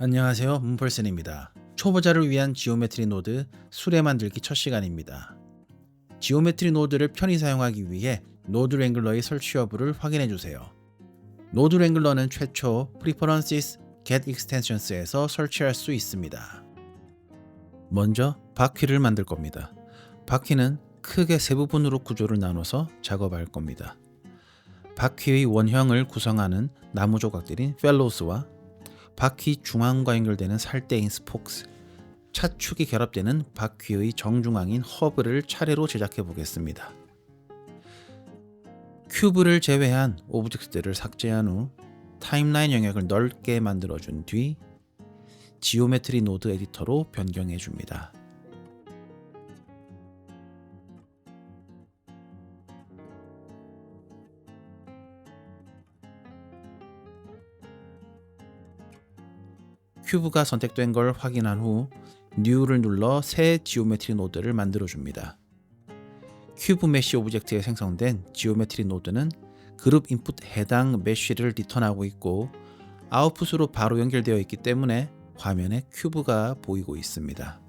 안녕하세요. 문펄슨입니다. 초보자를 위한 지오메트리 노드 수레 만들기 첫 시간입니다. 지오메트리 노드를 편히 사용하기 위해 노드 랭글러의 설치 여부를 확인해 주세요. 노드 랭글러는 최초 Preferences Get Extensions에서 설치할 수 있습니다. 먼저 바퀴를 만들 겁니다. 바퀴는 크게 세 부분으로 구조를 나눠서 작업할 겁니다. 바퀴의 원형을 구성하는 나무 조각들인 펠로우스와 바퀴 중앙과 연결되는 살대인 스포크스, 차축이 결합되는 바퀴의 정중앙인 허브를 차례로 제작해 보겠습니다. 큐브를 제외한 오브젝트들을 삭제한 후 타임라인 영역을 넓게 만들어준 뒤 지오메트리 노드 에디터로 변경해 줍니다. 큐브가 선택된 걸 확인한 후 New를 눌러 새 지오메트리 노드를 만들어 줍니다. 큐브 메쉬 오브젝트에 생성된 지오메트리 노드는 그룹 인풋 해당 메쉬를 리턴하고 있고 아웃풋으로 바로 연결되어 있기 때문에 화면에 큐브가 보이고 있습니다.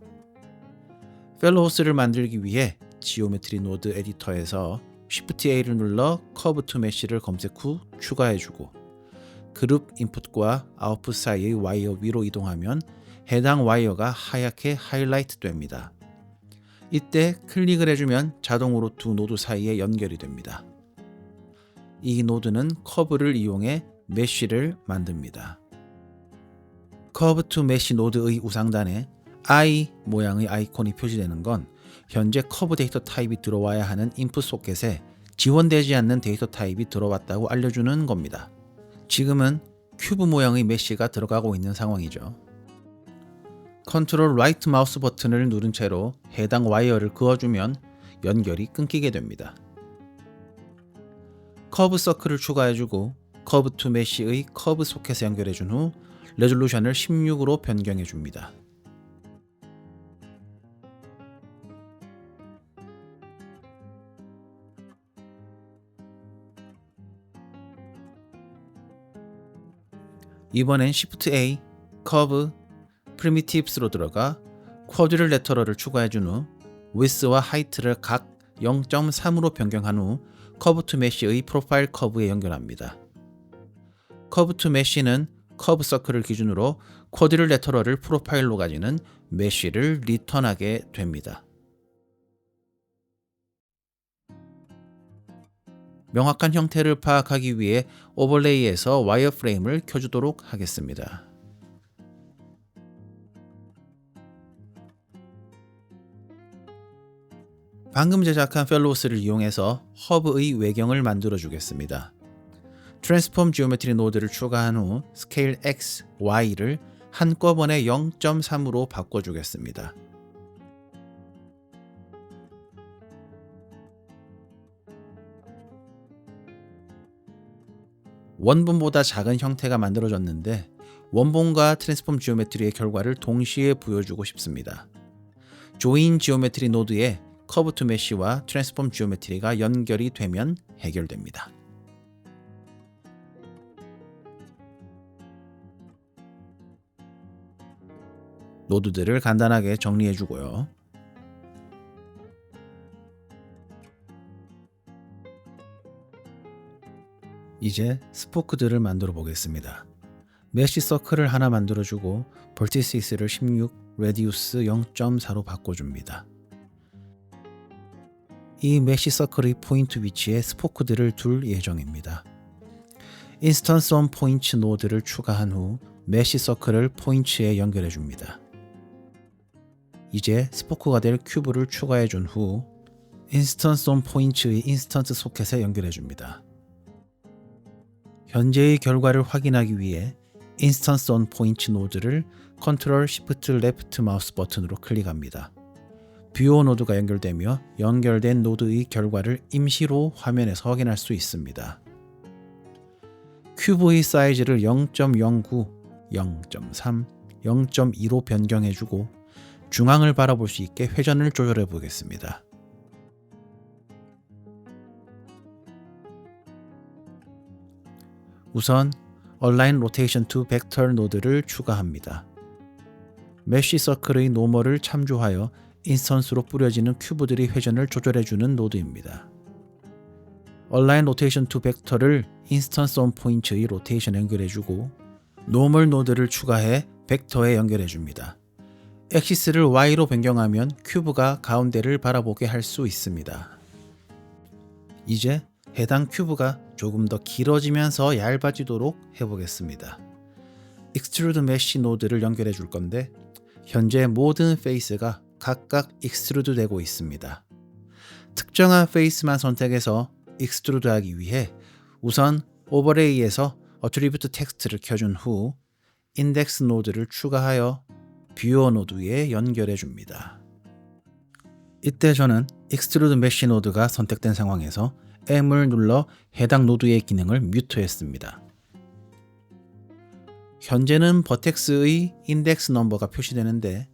펠로우스를 만들기 위해 지오메트리 노드 에디터에서 Shift A를 눌러 커브 투 메쉬를 검색 후 추가해주고 그룹 인풋과 아웃풋 사이의 와이어 위로 이동하면 해당 와이어가 하얗게 하이라이트 됩니다. 이때 클릭을 해주면 자동으로 두 노드 사이에 연결이 됩니다. 이 노드는 커브를 이용해 메쉬를 만듭니다. 커브 투 메쉬 노드의 우상단에 I 모양의 아이콘이 표시되는 건 현재 커브 데이터 타입이 들어와야 하는 인풋 소켓에 지원되지 않는 데이터 타입이 들어왔다고 알려주는 겁니다. 지금은 큐브 모양의 메쉬가 들어가고 있는 상황이죠. 컨트롤 라이트 마우스 버튼을 누른 채로 해당 와이어를 그어주면 연결이 끊기게 됩니다. 커브 서클을 추가해주고 커브 투 메쉬의 커브 소켓에 연결해준 후 레졸루션을 16으로 변경해줍니다. 이번엔 Shift A, 커브, 프리미티브스로 들어가 쿼드릴레터럴을 추가해준 후 위스와 하이트를 각 0.3으로 변경한 후 커브 투 메쉬의 프로파일 커브에 연결합니다. 커브 투 메쉬는 커브 서클을 기준으로 쿼드릴레터럴을 프로파일로 가지는 메쉬를 리턴하게 됩니다. 명확한 형태를 파악하기 위해 오버레이에서 와이어프레임을 켜주도록 하겠습니다. 방금 제작한 펠로우스를 이용해서 허브의 외경을 만들어 주겠습니다. 트랜스폼 지오메트리 노드를 추가한 후 스케일 X, Y를 한꺼번에 0.3으로 바꿔주겠습니다. 원본보다 작은 형태가 만들어졌는데 원본과 트랜스폼 지오메트리의 결과를 동시에 보여주고 싶습니다. 조인 지오메트리 노드에 커브 투 메쉬와 트랜스폼 지오메트리가 연결이 되면 해결됩니다. 노드들을 간단하게 정리해주고요. 이제 스포크들을 만들어 보겠습니다. 메쉬 서클을 하나 만들어주고 벌티시스를 16, 레디우스 0.4로 바꿔줍니다. 이 메쉬 서클의 포인트 위치에 스포크들을 둘 예정입니다. 인스턴스 온 포인트 노드를 추가한 후 메쉬 서클을 포인트에 연결해 줍니다. 이제 스포크가 될 큐브를 추가해 준 후 인스턴스 온 포인트의 인스턴스 소켓에 연결해 줍니다. 현재의 결과를 확인하기 위해 인스턴스 온 포인트 노드를 컨트롤 시프트 레프트 마우스 버튼으로 클릭합니다. 뷰어 노드가 연결되며 연결된 노드의 결과를 임시로 화면에서 확인할 수 있습니다. 큐브의 사이즈를 0.09, 0.3, 0.2로 변경해주고 중앙을 바라볼 수 있게 회전을 조절해 보겠습니다. 우선 Align Rotation to Vector 노드를 추가합니다. 메쉬 서클의 노멀을 참조하여 인스턴스로 뿌려지는 큐브들의 회전을 조절해주는 노드입니다. Align Rotation to Vector를 인스턴스 on 포인트의 로테이션에 연결해주고 노멀 노드를 추가해 벡터에 연결해줍니다. 엑시스를 Y로 변경하면 큐브가 가운데를 바라보게 할 수 있습니다. 이제 해당 큐브가 조금 더 길어지면서 얇아지도록 해보겠습니다. Extrude Mesh 노드를 연결해 줄 건데 현재 모든 페이스가 각각 익스트루드 되고 있습니다. 특정한 페이스만 선택해서 익스트루드 하기 위해 우선 오버레이에서 Attribute 텍스트를 켜준 후 인덱스 노드를 추가하여 뷰어 노드에 연결해 줍니다. 이때 저는 Extrude Mesh 노드가 선택된 상황에서 M을 눌러 해당 노드의 기능을 뮤트했습니다. 현재는 버텍스의 인덱스 넘버가 표시되는데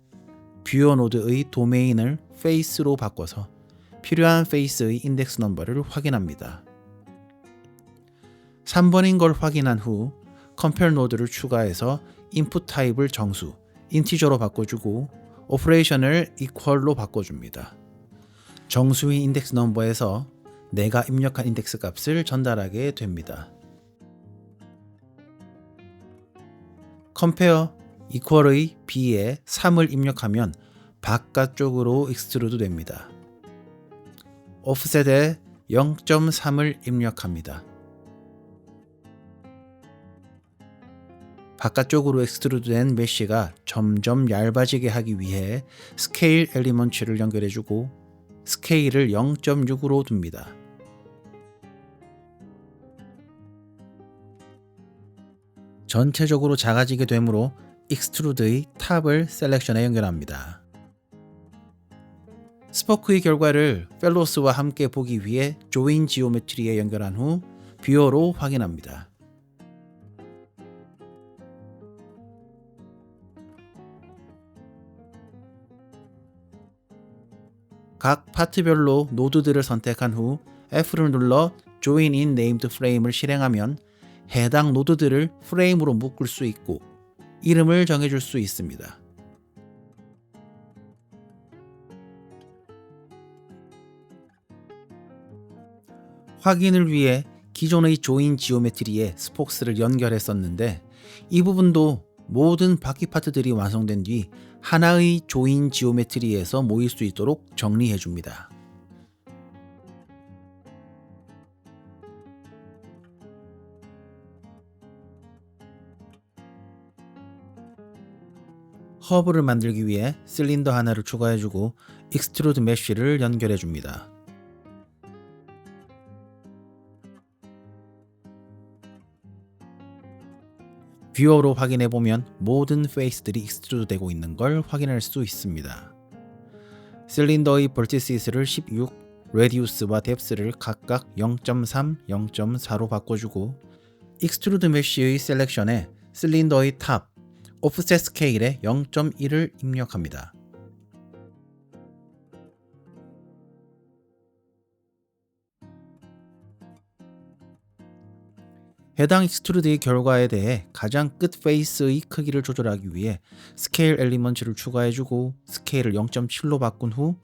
뷰어 노드의 도메인을 페이스로 바꿔서 필요한 페이스의 인덱스 넘버를 확인합니다. 3번인 걸 확인한 후 컴페어 노드를 추가해서 인풋 타입을 정수, 인티저로 바꿔주고 오퍼레이션을 equal로 바꿔줍니다. 정수의 인덱스 넘버에서 내가 입력한 인덱스 값을 전달하게 됩니다. compare equal의 b에 3을 입력하면 바깥쪽으로 익스트루드 됩니다. offset에 0.3을 입력합니다. 바깥쪽으로 익스트루드 된 메쉬가 점점 얇아지게 하기 위해 스케일 엘리먼트를 연결해주고 스케일을 0.6으로 둡니다. 전체적으로 작아지게 되므로 익스트루드의 탑을 셀렉션에 연결합니다. 스포크의 결과를 펠로스와 함께 보기 위해 조인 지오메트리에 연결한 후 뷰어로 확인합니다. 각 파트별로 노드들을 선택한 후 F를 눌러 Join in Named Frame을 실행하면 해당 노드들을 프레임으로 묶을 수 있고 이름을 정해줄 수 있습니다. 확인을 위해 기존의 조인 지오메트리에 스폭스를 연결했었는데 이 부분도 모든 바퀴 파트들이 완성된 뒤 하나의 조인 지오메트리에서 모일 수 있도록 정리해줍니다. 허브를 만들기 위해 실린더 하나를 추가해주고 익스트루드 메쉬를 연결해줍니다. 뷰어로 확인해보면 모든 페이스들이 익스트루드 되고 있는 걸 확인할 수 있습니다. 실린더의 버티시스를 16, 레디우스와 뎁스를 각각 0.3, 0.4로 바꿔주고 익스트루드 메쉬의 셀렉션에 실린더의 탑, 오프셋 스케일에 0.1을 입력합니다. 해당 익스트루드의 결과에 대해 가장 끝 페이스의 크기를 조절하기 위해 스케일 엘리먼트를 추가해주고 스케일을 0.7로 바꾼 후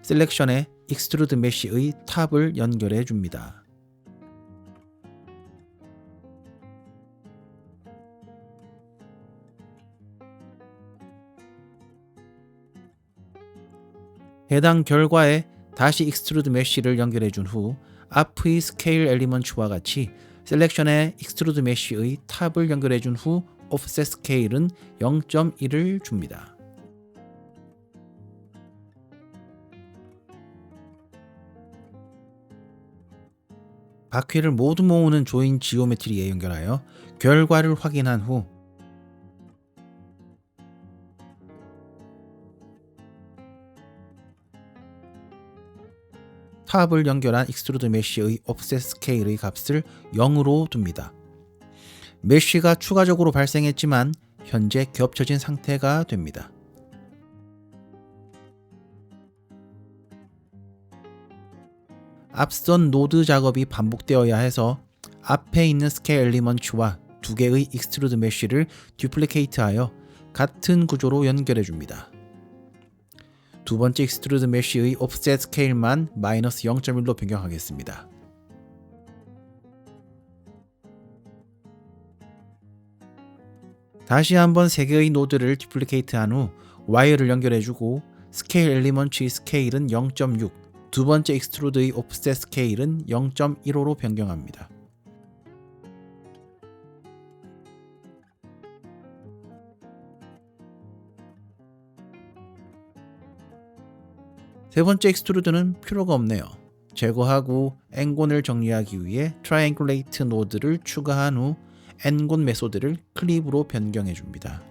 셀렉션에 익스트루드 메쉬의 탑을 연결해줍니다. 해당 결과에 다시 익스트루드 메쉬를 연결해준 후 앞의 스케일 엘리먼트와 같이 셀렉션에 익스트루드 메쉬의 탑을 연결해준 후 오프셋 스케일은 0.1을 줍니다. 바퀴를 모두 모으는 조인 지오메트리에 연결하여 결과를 확인한 후 탑을 연결한 익스트루드 메쉬의 오프셋 스케일의 값을 0으로 둡니다. 메쉬가 추가적으로 발생했지만 현재 겹쳐진 상태가 됩니다. 앞선 노드 작업이 반복되어야 해서 앞에 있는 스케일 엘리먼트와 두 개의 익스트루드 메쉬를 듀플리케이트하여 같은 구조로 연결해 줍니다. 두 번째 익스트루드 메쉬의 옵셋 스케일만 마이너스 0.1로 변경하겠습니다. 다시 한번 세 개의 노드를 듀플리케이트한 후 와이어를 연결해주고 스케일 엘리먼트의 스케일은 0.6, 두 번째 익스트루드의 옵셋 스케일은 0.15로 변경합니다. 세 번째 익스트루드는 필요가 없네요. 제거하고 n곤을 정리하기 위해 트라이앵글레이트 노드를 추가한 후 n곤 메소드를 클립으로 변경해 줍니다.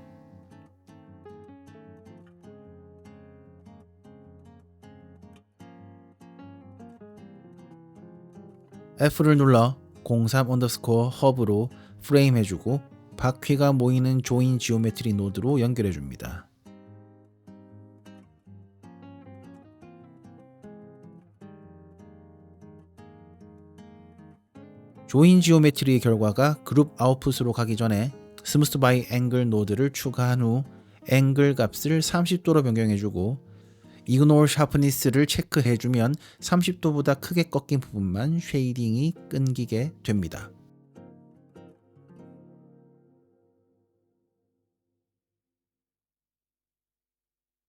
F를 눌러 03_hub으로 프레임 해주고 바퀴가 모이는 조인 지오메트리 노드로 연결해 줍니다. 조인 지오메트리의 결과가 그룹 아웃풋으로 가기 전에 스무스 바이 앵글 노드를 추가한 후 앵글 값을 30도로 변경해주고 이그노어 샤프니스를 체크해주면 30도보다 크게 꺾인 부분만 쉐이딩이 끊기게 됩니다.